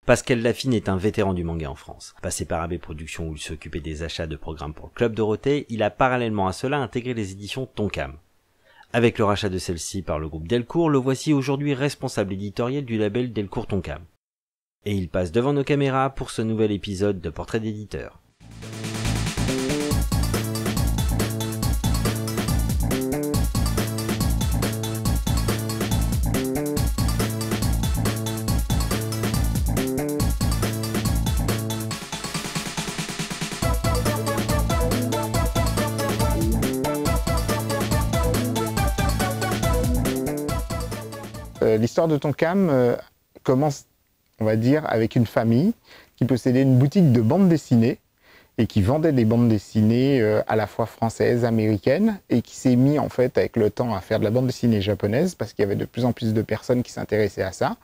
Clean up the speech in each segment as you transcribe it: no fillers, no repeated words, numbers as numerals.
Pascal Lafine est un vétéran du manga en France. Passé par AB Productions où il s'occupait des achats de programmes pour le Club Dorothée, il a parallèlement à cela intégré les éditions Tonkam. Avec le rachat de celle-ci par le groupe Delcourt, le voici aujourd'hui responsable éditorial du label Delcourt Tonkam. Et il passe devant nos caméras pour ce nouvel épisode de Portrait d'éditeur. L'histoire de Tonkam commence, on va dire, avec une famille qui possédait une boutique de bandes dessinées et qui vendait des bandes dessinées à la fois françaises, américaines, et qui s'est mis en fait avec le temps à faire de la bande dessinée japonaise parce qu'il y avait de plus en plus de personnes qui s'intéressaient à ça.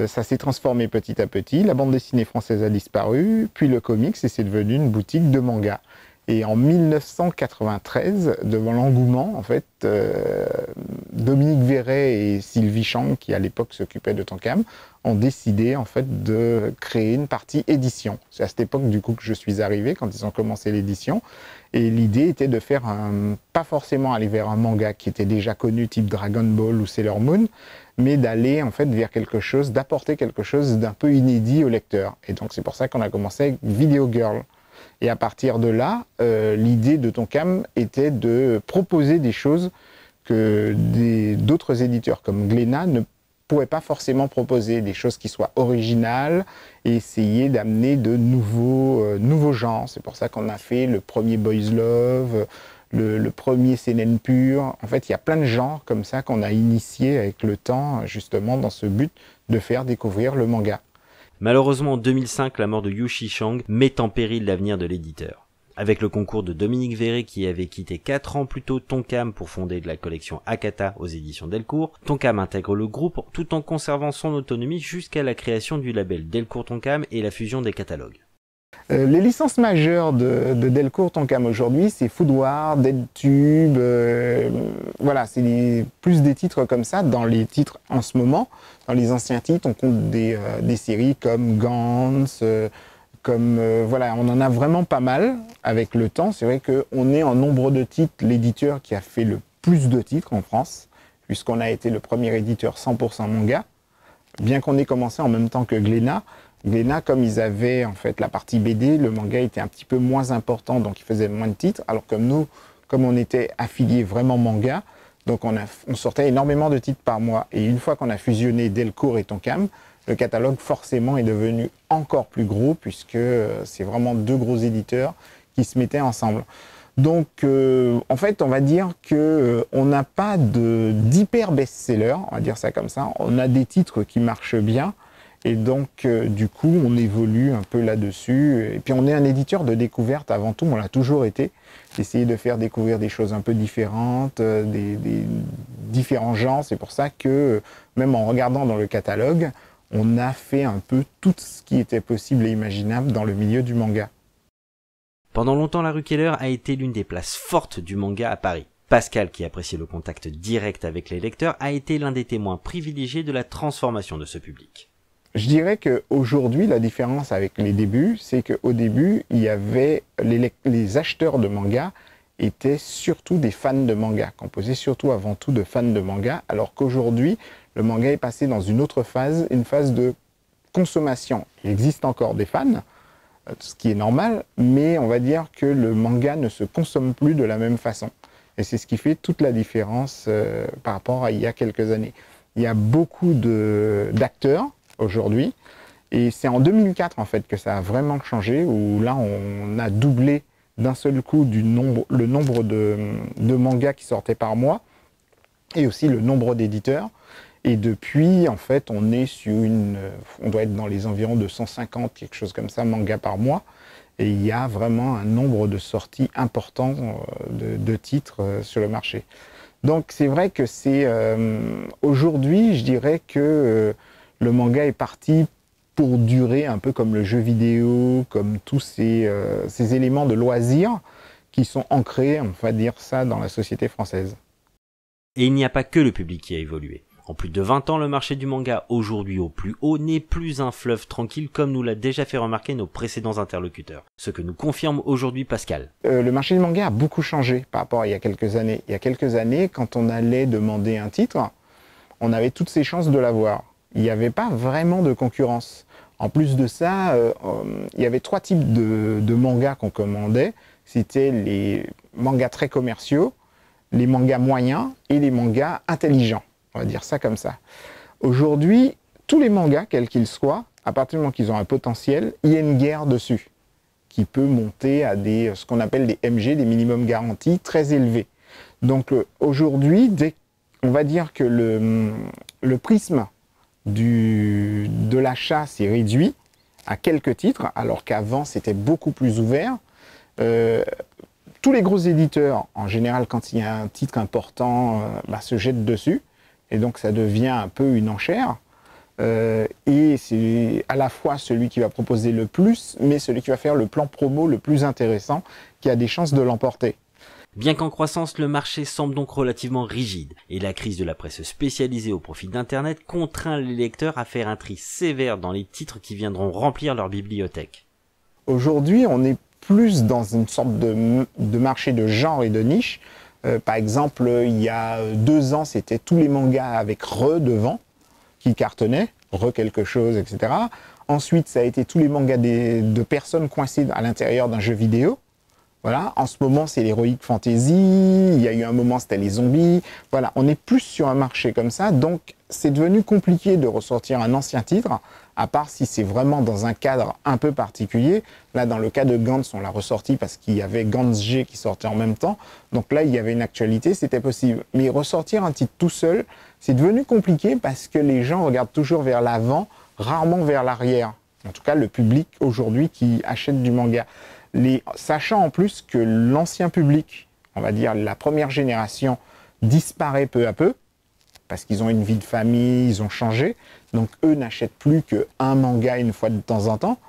Ça s'est transformé petit à petit, la bande dessinée française a disparu, puis le comics, et c'est devenu une boutique de manga. Et en 1993, devant l'engouement, en fait, Dominique Verret et Sylvie Chang, qui à l'époque s'occupaient de Tonkam, ont décidé en fait de créer une partie édition. C'est à cette époque du coup que je suis arrivé, quand ils ont commencé l'édition. Et l'idée était de faire pas forcément aller vers un manga qui était déjà connu, type Dragon Ball ou Sailor Moon, mais d'aller en fait vers quelque chose, d'apporter quelque chose d'un peu inédit au lecteur. Et donc c'est pour ça qu'on a commencé avec Video Girl. Et à partir de là, l'idée de Tonkam était de proposer des choses que d'autres éditeurs comme Glénat ne pourraient pas forcément proposer, des choses qui soient originales et essayer d'amener de nouveaux genres. C'est pour ça qu'on a fait le premier Boys Love, le premier Seinen pur. En fait, il y a plein de genres comme ça qu'on a initiés avec le temps, justement dans ce but de faire découvrir le manga. Malheureusement, en 2005, la mort de Yushi Chang met en péril l'avenir de l'éditeur. Avec le concours de Dominique Verret qui avait quitté 4 ans plus tôt Tonkam pour fonder la collection Akata aux éditions Delcourt, Tonkam intègre le groupe tout en conservant son autonomie jusqu'à la création du label Delcourt Tonkam et la fusion des catalogues. Les licences majeures de Delcourt Tonkam aujourd'hui, c'est Food War, Dead Tube, voilà, c'est plus des titres comme ça. Dans les titres en ce moment, dans les anciens titres, on compte des séries comme Gantz, voilà, on en a vraiment pas mal avec le temps. C'est vrai qu'on est en nombre de titres l'éditeur qui a fait le plus de titres en France, puisqu'on a été le premier éditeur 100% manga, bien qu'on ait commencé en même temps que Glénat. Glénat, comme ils avaient en fait la partie BD, le manga était un petit peu moins important, donc ils faisaient moins de titres, alors que nous, comme on était affiliés vraiment manga, donc on sortait énormément de titres par mois. Et une fois qu'on a fusionné Delcourt et Tonkam, le catalogue forcément est devenu encore plus gros, puisque c'est vraiment deux gros éditeurs qui se mettaient ensemble. Donc en fait, on va dire qu'on n'a pas d'hyper best-seller, on va dire ça comme ça. On a des titres qui marchent bien. Et donc, du coup, on évolue un peu là-dessus. Et puis, on est un éditeur de découverte avant tout, on l'a toujours été. Essayer de faire découvrir des choses un peu différentes, des différents genres. C'est pour ça que, même en regardant dans le catalogue, on a fait un peu tout ce qui était possible et imaginable dans le milieu du manga. Pendant longtemps, la rue Keller a été l'une des places fortes du manga à Paris. Pascal, qui appréciait le contact direct avec les lecteurs, a été l'un des témoins privilégiés de la transformation de ce public. Je dirais qu'aujourd'hui, la différence avec les débuts, c'est qu'au début, il y avait les acheteurs de manga étaient surtout des fans de manga, composés surtout avant tout de fans de manga, alors qu'aujourd'hui, le manga est passé dans une autre phase, une phase de consommation. Il existe encore des fans, ce qui est normal, mais on va dire que le manga ne se consomme plus de la même façon. Et c'est ce qui fait toute la différence par rapport à il y a quelques années. Il y a beaucoup d'acteurs aujourd'hui. Et c'est en 2004 en fait que ça a vraiment changé, où là on a doublé d'un seul coup le nombre de mangas qui sortaient par mois, et aussi le nombre d'éditeurs. Et depuis, en fait, on est sur on doit être dans les environs de 150, quelque chose comme ça, mangas par mois. Et il y a vraiment un nombre de sorties important de titres sur le marché. Donc c'est vrai que aujourd'hui, je dirais que le manga est parti pour durer un peu comme le jeu vidéo, comme tous ces éléments de loisirs qui sont ancrés, on va dire ça, dans la société française. Et il n'y a pas que le public qui a évolué. En plus de 20 ans, le marché du manga, aujourd'hui au plus haut, n'est plus un fleuve tranquille comme nous l'a déjà fait remarquer nos précédents interlocuteurs. Ce que nous confirme aujourd'hui Pascal. Le marché du manga a beaucoup changé par rapport à il y a quelques années. Il y a quelques années, quand on allait demander un titre, on avait toutes ses chances de l'avoir. Il n'y avait pas vraiment de concurrence. En plus de ça, il y avait 3 types de mangas qu'on commandait. C'était les mangas très commerciaux, les mangas moyens et les mangas intelligents. On va dire ça comme ça. Aujourd'hui, tous les mangas, quels qu'ils soient, à partir du moment qu'ils ont un potentiel, il y a une guerre dessus, qui peut monter à ce qu'on appelle des MG, des minimums garantis, très élevés. Donc aujourd'hui, on va dire que le prisme de l'achat s'est réduit à quelques titres, alors qu'avant c'était beaucoup plus ouvert. Tous les gros éditeurs, en général, quand il y a un titre important, se jettent dessus. Et donc ça devient un peu une enchère. Et c'est à la fois celui qui va proposer le plus, mais celui qui va faire le plan promo le plus intéressant, qui a des chances de l'emporter. Bien qu'en croissance, le marché semble donc relativement rigide, et la crise de la presse spécialisée au profit d'Internet contraint les lecteurs à faire un tri sévère dans les titres qui viendront remplir leur bibliothèque. Aujourd'hui, on est plus dans une sorte de marché de genre et de niche. Par exemple, il y a 2 ans, c'était tous les mangas avec Re devant qui cartonnaient, Re quelque chose, etc. Ensuite, ça a été tous les mangas de personnes coincées à l'intérieur d'un jeu vidéo. Voilà. En ce moment, c'est l'heroic fantasy. Il y a eu un moment, c'était les zombies. Voilà, on est plus sur un marché comme ça. Donc, c'est devenu compliqué de ressortir un ancien titre, à part si c'est vraiment dans un cadre un peu particulier. Là, dans le cas de Gantz, on l'a ressorti parce qu'il y avait Gantz G qui sortait en même temps. Donc là, il y avait une actualité, c'était possible. Mais ressortir un titre tout seul, c'est devenu compliqué parce que les gens regardent toujours vers l'avant, rarement vers l'arrière. En tout cas, le public aujourd'hui qui achète du manga. Sachant en plus que l'ancien public, on va dire la première génération, disparaît peu à peu, parce qu'ils ont une vie de famille, ils ont changé, donc eux n'achètent plus qu'un manga une fois de temps en temps,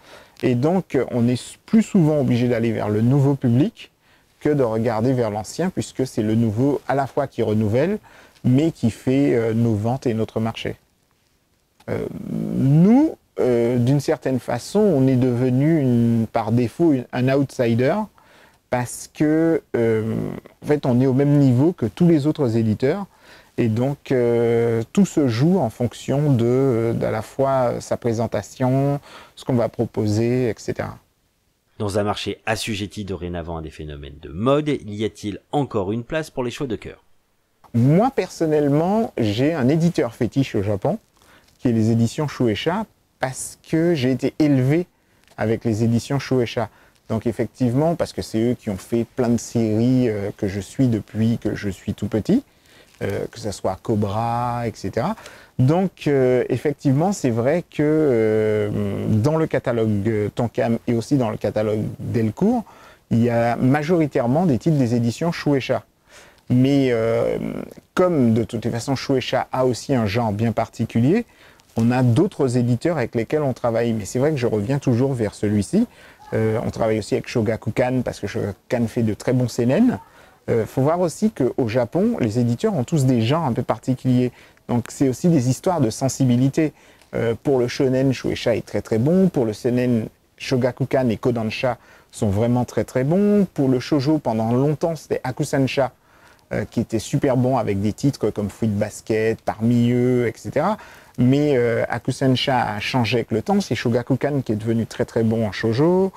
et donc on est plus souvent obligé d'aller vers le nouveau public que de regarder vers l'ancien, puisque c'est le nouveau à la fois qui renouvelle, mais qui fait nos ventes et notre marché. Nous, d'une certaine façon, on est devenu par défaut un outsider parce que en fait, on est au même niveau que tous les autres éditeurs et donc tout se joue en fonction à la fois sa présentation, ce qu'on va proposer, etc. Dans un marché assujetti dorénavant à des phénomènes de mode, y a-t-il encore une place pour les choix de cœur? Moi, personnellement, j'ai un éditeur fétiche au Japon, qui est les éditions Shueisha, parce que j'ai été élevé avec les éditions Shueisha. Donc effectivement, parce que c'est eux qui ont fait plein de séries que je suis depuis que je suis tout petit, que ce soit Cobra, etc. Donc effectivement, c'est vrai que dans le catalogue Tonkam et aussi dans le catalogue Delcourt, il y a majoritairement des titres des éditions Shueisha. Mais comme de toute façon Shueisha a aussi un genre bien particulier, on a d'autres éditeurs avec lesquels on travaille. Mais c'est vrai que je reviens toujours vers celui-ci. On travaille aussi avec Shogakukan parce que Shogakukan fait de très bons seinen. Faut voir aussi qu'au Japon, les éditeurs ont tous des genres un peu particuliers. Donc c'est aussi des histoires de sensibilité. Pour le shonen, Shueisha est très très bon. Pour le seinen, Shogakukan et Kodansha sont vraiment très très bons. Pour le shoujo, pendant longtemps, c'était Hakusensha qui était super bon avec des titres comme Fruit Basket, Parmi eux, etc. Mais Hakusensha a changé avec le temps. C'est Shogakukan qui est devenu très très bon en shoujo.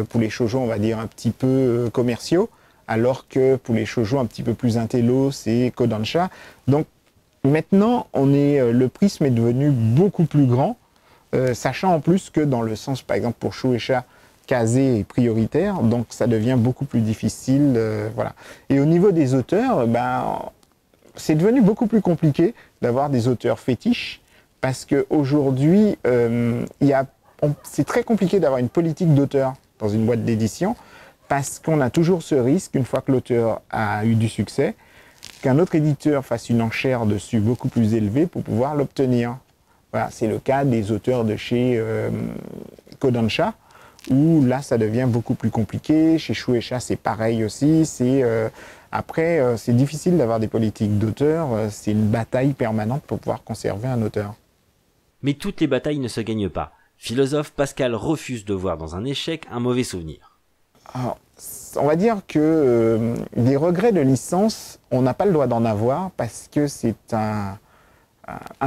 Pour les shoujo, on va dire un petit peu commerciaux. Alors que pour les shoujo un petit peu plus intello, c'est Kodansha. Donc maintenant, le prisme est devenu beaucoup plus grand, sachant en plus que dans le sens, par exemple pour Shueisha, Kazé est prioritaire, donc ça devient beaucoup plus difficile. Voilà. Et au niveau des auteurs, c'est devenu beaucoup plus compliqué d'avoir des auteurs fétiches, parce qu'aujourd'hui, c'est très compliqué d'avoir une politique d'auteur dans une boîte d'édition, parce qu'on a toujours ce risque, une fois que l'auteur a eu du succès, qu'un autre éditeur fasse une enchère dessus beaucoup plus élevée pour pouvoir l'obtenir. Voilà, c'est le cas des auteurs de chez Kodansha, où là, ça devient beaucoup plus compliqué. Chez Shueisha, c'est pareil aussi. Après, c'est difficile d'avoir des politiques d'auteur, c'est une bataille permanente pour pouvoir conserver un auteur. Mais toutes les batailles ne se gagnent pas. Philosophe, Pascal refuse de voir dans un échec un mauvais souvenir. Alors, on va dire que des regrets de licence, on n'a pas le droit d'en avoir parce que c'est un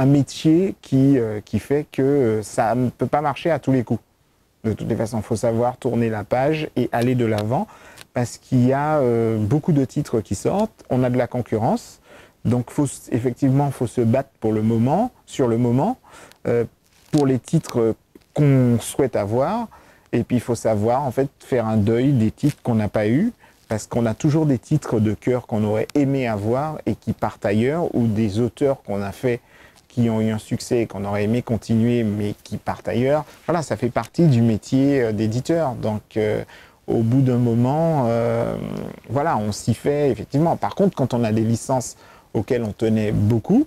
métier qui fait que ça ne peut pas marcher à tous les coups. De toutes les façons, il faut savoir tourner la page et aller de l'avant parce qu'il y a beaucoup de titres qui sortent, on a de la concurrence, donc effectivement, il faut se battre pour le moment, sur le moment, pour les titres qu'on souhaite avoir, et puis il faut savoir en fait faire un deuil des titres qu'on n'a pas eu, parce qu'on a toujours des titres de cœur qu'on aurait aimé avoir et qui partent ailleurs, ou des auteurs qu'on a fait qui ont eu un succès et qu'on aurait aimé continuer mais qui partent ailleurs. Voilà, ça fait partie du métier d'éditeur. Donc au bout d'un moment, voilà, on s'y fait effectivement. Par contre, quand on a des licences auxquelles on tenait beaucoup,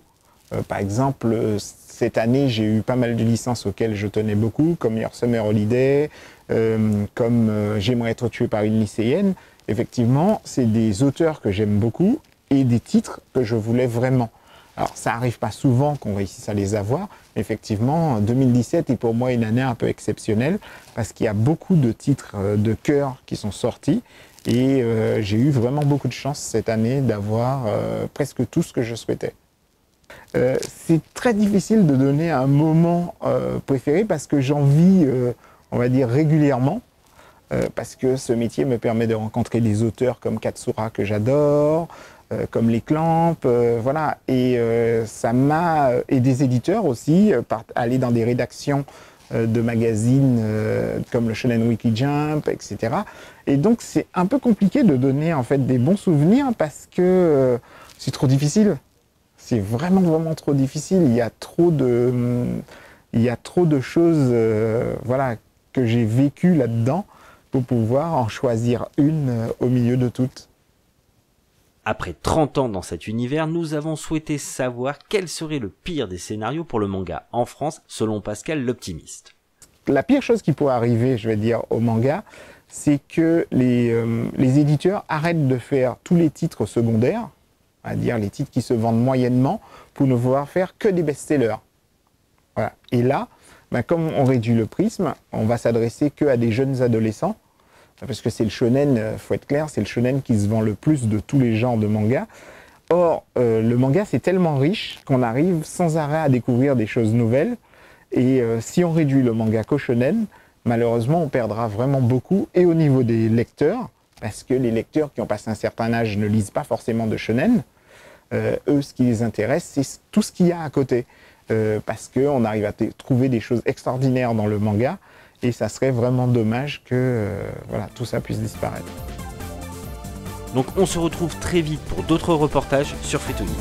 par exemple, cette année, j'ai eu pas mal de licences auxquelles je tenais beaucoup, comme Your Summer Holiday, comme J'aimerais être tué par une lycéenne. Effectivement, c'est des auteurs que j'aime beaucoup et des titres que je voulais vraiment. Alors, ça n'arrive pas souvent qu'on réussisse à les avoir. Effectivement, 2017 est pour moi une année un peu exceptionnelle parce qu'il y a beaucoup de titres de cœur qui sont sortis et j'ai eu vraiment beaucoup de chance cette année d'avoir presque tout ce que je souhaitais. C'est très difficile de donner un moment préféré parce que j'en vis, on va dire, régulièrement. Parce que ce métier me permet de rencontrer des auteurs comme Katsura que j'adore, comme les Clamps, voilà. Et ça m'a, et des éditeurs aussi, aller dans des rédactions de magazines comme le Shonen Weekly Jump, etc. Et donc c'est un peu compliqué de donner en fait des bons souvenirs parce que c'est trop difficile. C'est vraiment trop difficile. Il y a trop de choses, voilà, que j'ai vécues là-dedans pour pouvoir en choisir une au milieu de toutes. Après 30 ans dans cet univers, nous avons souhaité savoir quel serait le pire des scénarios pour le manga en France, selon Pascal l'optimiste. La pire chose qui pourrait arriver, je vais dire, au manga, c'est que les éditeurs arrêtent de faire tous les titres secondaires, c'est-à-dire les titres qui se vendent moyennement, pour ne pouvoir faire que des best-sellers. Voilà. Et là, comme on réduit le prisme, on va s'adresser qu'à des jeunes adolescents, parce que c'est le shonen, faut être clair, c'est le shonen qui se vend le plus de tous les genres de manga. Or, le manga, c'est tellement riche qu'on arrive sans arrêt à découvrir des choses nouvelles. Et si on réduit le manga qu'au shonen, malheureusement, on perdra vraiment beaucoup, et au niveau des lecteurs, parce que les lecteurs qui ont passé un certain âge ne lisent pas forcément de shonen. Eux, ce qui les intéresse, c'est tout ce qu'il y a à côté. Parce qu'on arrive à trouver des choses extraordinaires dans le manga, et ça serait vraiment dommage que voilà, tout ça puisse disparaître. Donc on se retrouve très vite pour d'autres reportages sur Phétonique.